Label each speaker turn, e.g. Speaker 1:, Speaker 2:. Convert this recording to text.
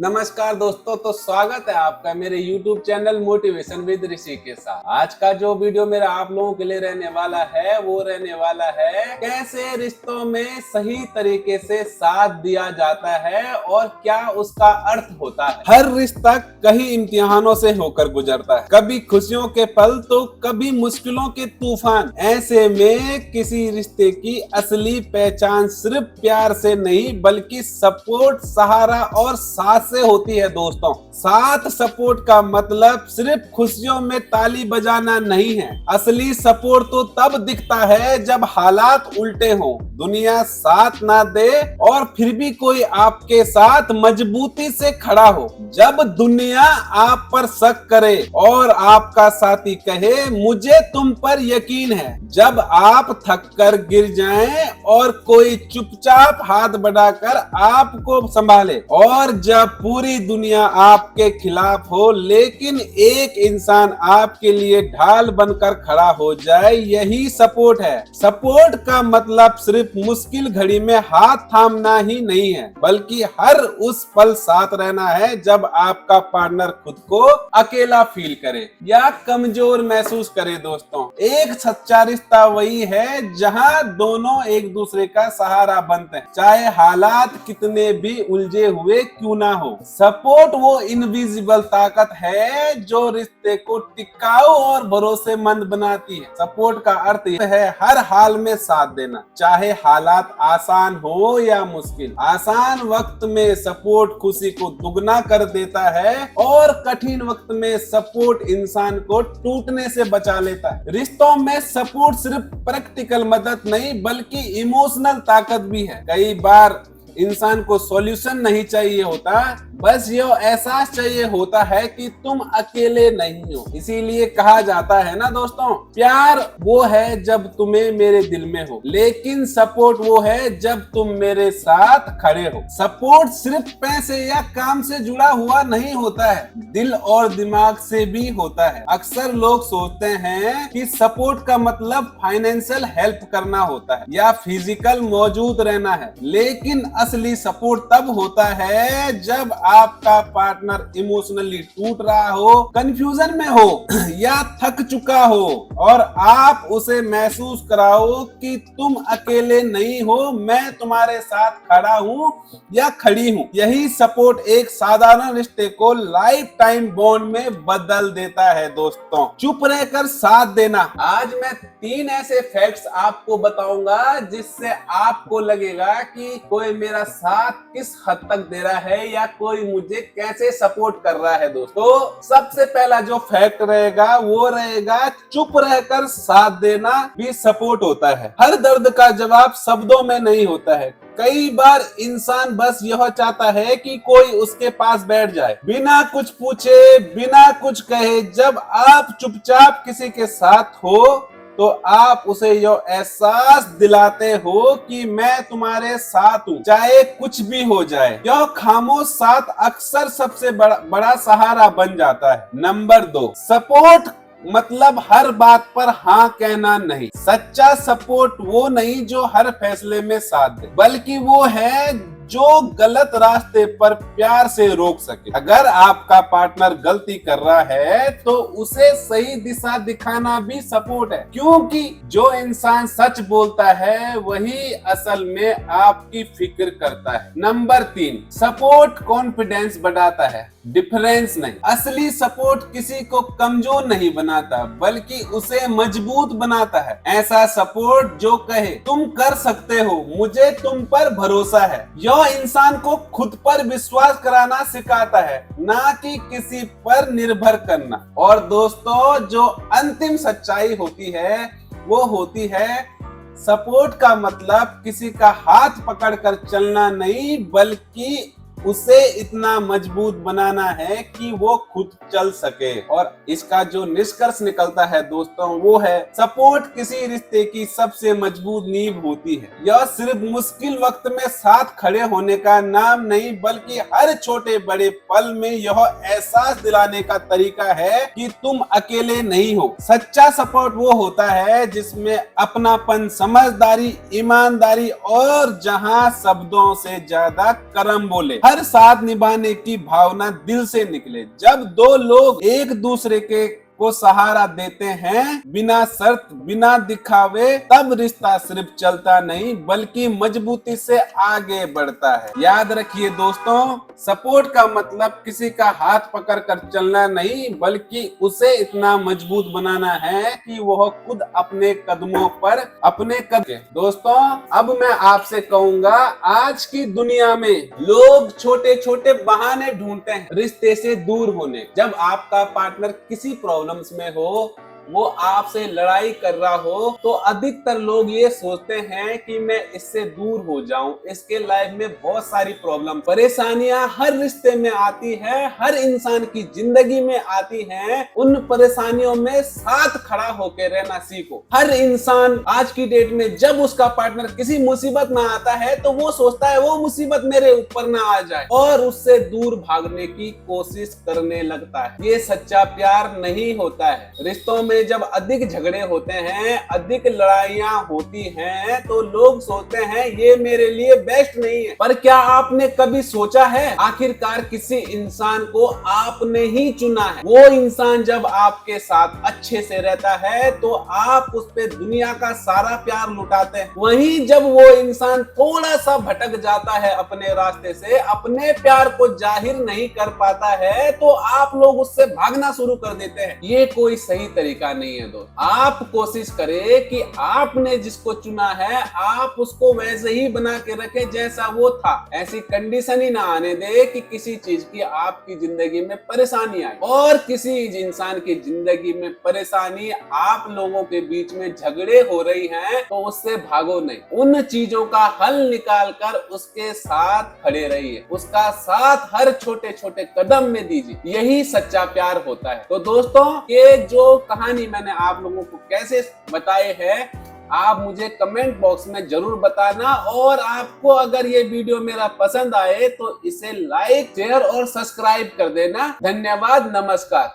Speaker 1: नमस्कार दोस्तों, तो स्वागत है आपका मेरे YouTube चैनल मोटिवेशन विद ऋषि के साथ। आज का जो वीडियो मेरा आप लोगों के लिए रहने वाला है वो रहने वाला है कैसे रिश्तों में सही तरीके से साथ दिया जाता है और क्या उसका अर्थ होता है। हर रिश्ता कई इम्तिहानों से होकर गुजरता है, कभी खुशियों के पल तो कभी मुश्किलों के तूफान। ऐसे में किसी रिश्ते की असली पहचान सिर्फ प्यार से नहीं बल्कि सपोर्ट, सहारा और साथ से होती है। दोस्तों, साथ सपोर्ट का मतलब सिर्फ खुशियों में ताली बजाना नहीं है। असली सपोर्ट तो तब दिखता है जब हालात उल्टे हों, दुनिया साथ ना दे और फिर भी कोई आपके साथ मजबूती से खड़ा हो। जब दुनिया आप पर शक करे और आपका साथी कहे मुझे तुम पर यकीन है। जब आप थक कर गिर जाएं और कोई चुपचाप हाथ बढ़ाकर आपको संभाले, और जब पूरी दुनिया आपके खिलाफ हो लेकिन एक इंसान आपके लिए ढाल बनकर खड़ा हो जाए, यही सपोर्ट है। सपोर्ट का मतलब सिर्फ मुश्किल घड़ी में हाथ थामना ही नहीं है, बल्कि हर उस पल साथ रहना है जब आपका पार्टनर खुद को अकेला फील करे या कमजोर महसूस करे। दोस्तों, एक सच्चा रिश्ता वही है जहां दोनों एक दूसरे का सहारा बनते हैं, चाहे हालात कितने भी उलझे हुए क्यों ना हो। सपोर्ट वो इनविजिबल ताकत है जो रिश्ते को टिकाऊ और भरोसेमंद बनाती है। सपोर्ट का अर्थ है हर हाल में साथ देना, चाहे हालात आसान हो या मुश्किल। आसान वक्त में सपोर्ट खुशी को दुगना कर देता है और कठिन वक्त में सपोर्ट इंसान को टूटने से बचा लेता है। रिश्तों में सपोर्ट सिर्फ प्रैक्टिकल मदद नहीं बल्कि इमोशनल ताकत भी है। कई बार इंसान को सॉल्यूशन नहीं चाहिए होता, बस ये एहसास चाहिए होता है कि तुम अकेले नहीं हो। इसीलिए कहा जाता है ना दोस्तों, प्यार वो है जब तुम्हें मेरे दिल में हो, लेकिन सपोर्ट वो है जब तुम मेरे साथ खड़े हो। सपोर्ट सिर्फ पैसे या काम से जुड़ा हुआ नहीं होता है, दिल और दिमाग से भी होता है। अक्सर लोग सोचते हैं कि सपोर्ट का मतलब फाइनेंशियल हेल्प करना होता है या फिजिकल मौजूद रहना है, लेकिन असली सपोर्ट तब होता है जब आपका पार्टनर इमोशनली टूट रहा हो, कंफ्यूजन में हो या थक चुका हो और आप उसे महसूस कराओ कि तुम अकेले नहीं हो, मैं तुम्हारे साथ खड़ा हूँ या खड़ी हूँ। यही सपोर्ट एक साधारण रिश्ते को लाइफ टाइम बॉन्ड में बदल देता है। दोस्तों, चुप रहकर साथ देना। आज मैं 3 ऐसे फैक्ट्स आपको बताऊंगा जिससे आपको लगेगा कि कोई मेरा साथ किस हद तक दे रहा है या कोई मुझे कैसे सपोर्ट कर रहा है। दोस्तों, सबसे पहला जो फैक्ट रहेगा वो रहेगा चुप रहकर साथ देना भी सपोर्ट होता है। हर दर्द का जवाब शब्दों में नहीं होता है। कई बार इंसान बस यह चाहता है कि कोई उसके पास बैठ जाए, बिना कुछ पूछे, बिना कुछ कहे। जब आप चुपचाप किसी के साथ हो तो आप उसे यह एहसास दिलाते हो कि मैं तुम्हारे साथ हूँ, चाहे कुछ भी हो जाए। यह खामोश साथ अक्सर सबसे बड़ा सहारा बन जाता है। नंबर 2, सपोर्ट मतलब हर बात पर हाँ कहना नहीं। सच्चा सपोर्ट वो नहीं जो हर फैसले में साथ दे, बल्कि वो है जो गलत रास्ते पर प्यार से रोक सके। अगर आपका पार्टनर गलती कर रहा है तो उसे सही दिशा दिखाना भी सपोर्ट है, क्योंकि जो इंसान सच बोलता है वही असल में आपकी फिक्र करता है। नंबर 3, सपोर्ट कॉन्फिडेंस बढ़ाता है, डिफरेंस नहीं। असली सपोर्ट किसी को कमजोर नहीं बनाता बल्कि उसे मजबूत बनाता है। ऐसा सपोर्ट जो कहे तुम कर सकते हो, मुझे तुम पर भरोसा है, यह इंसान को खुद पर विश्वास कराना सिखाता है, ना कि किसी पर निर्भर करना। और दोस्तों, जो अंतिम सच्चाई होती है वो होती है सपोर्ट का मतलब किसी का हाथ पकड़कर चलना नहीं बल्कि उसे इतना मजबूत बनाना है कि वो खुद चल सके। और इसका जो निष्कर्ष निकलता है दोस्तों वो है सपोर्ट किसी रिश्ते की सबसे मजबूत नींव होती है। यह सिर्फ मुश्किल वक्त में साथ खड़े होने का नाम नहीं बल्कि हर छोटे बड़े पल में यह एहसास दिलाने का तरीका है कि तुम अकेले नहीं हो। सच्चा सपोर्ट वो होता है जिसमें अपनापन, समझदारी, ईमानदारी और जहां शब्दों से ज्यादा कर्म बोले। हर साथ निभाने की भावना दिल से निकले। जब दो लोग एक दूसरे के को सहारा देते हैं बिना शर्त बिना दिखावे, तब रिश्ता सिर्फ चलता नहीं बल्कि मजबूती से आगे बढ़ता है। याद रखिए दोस्तों, सपोर्ट का मतलब किसी का हाथ पकड़ कर चलना नहीं बल्कि उसे इतना मजबूत बनाना है कि वह खुद अपने कदमों पर अपने कदम। दोस्तों, अब मैं आपसे कहूंगा, आज की दुनिया में लोग छोटे छोटे बहाने ढूंढते हैं रिश्ते से दूर होने। जब आपका पार्टनर किसी प्रॉब्लम में हो, वो आपसे लड़ाई कर रहा हो, तो अधिकतर लोग ये सोचते हैं कि मैं इससे दूर हो जाऊं। इसके लाइफ में बहुत सारी प्रॉब्लम परेशानियां हर रिश्ते में आती है, हर इंसान की जिंदगी में आती हैं। उन परेशानियों में साथ खड़ा होकर रहना सीखो। हर इंसान आज की डेट में जब उसका पार्टनर किसी मुसीबत में आता है तो वो सोचता है वो मुसीबत मेरे ऊपर ना आ जाए और उससे दूर भागने की कोशिश करने लगता है। ये सच्चा प्यार नहीं होता है। रिश्तों में जब अधिक झगड़े होते हैं, अधिक लड़ाइयां होती हैं, तो लोग सोचते हैं ये मेरे लिए बेस्ट नहीं है। पर क्या आपने कभी सोचा है आखिरकार किसी इंसान को आपने ही चुना है। वो इंसान जब आपके साथ अच्छे से रहता है तो आप उस पे दुनिया का सारा प्यार लुटाते हैं। वहीं जब वो इंसान थोड़ा सा भटक जाता है अपने रास्ते से, अपने प्यार को जाहिर नहीं कर पाता है, तो आप लोग उससे भागना शुरू कर देते हैं। ये कोई सही तरीका नहीं है दोस्त। आप कोशिश करें कि आपने जिसको चुना है आप उसको वैसे ही बना के रखें जैसा वो था। ऐसी कंडीशन ही ना आने दे कि किसी चीज की आपकी जिंदगी में परेशानी आए। और किसी इंसान की जिंदगी में परेशानी, आप लोगों के बीच में झगड़े हो रही हैं, तो उससे भागो नहीं। उन चीजों का हल निकाल कर उसके साथ खड़े रहिए, उसका साथ हर छोटे छोटे कदम में दीजिए। यही सच्चा प्यार होता है। तो दोस्तों, ये जो कहानी मैंने आप लोगों को कैसे बताए है, आप मुझे कमेंट बॉक्स में जरूर बताना। और आपको अगर ये वीडियो मेरा पसंद आए तो इसे लाइक, शेयर और सब्सक्राइब कर देना। धन्यवाद, नमस्कार।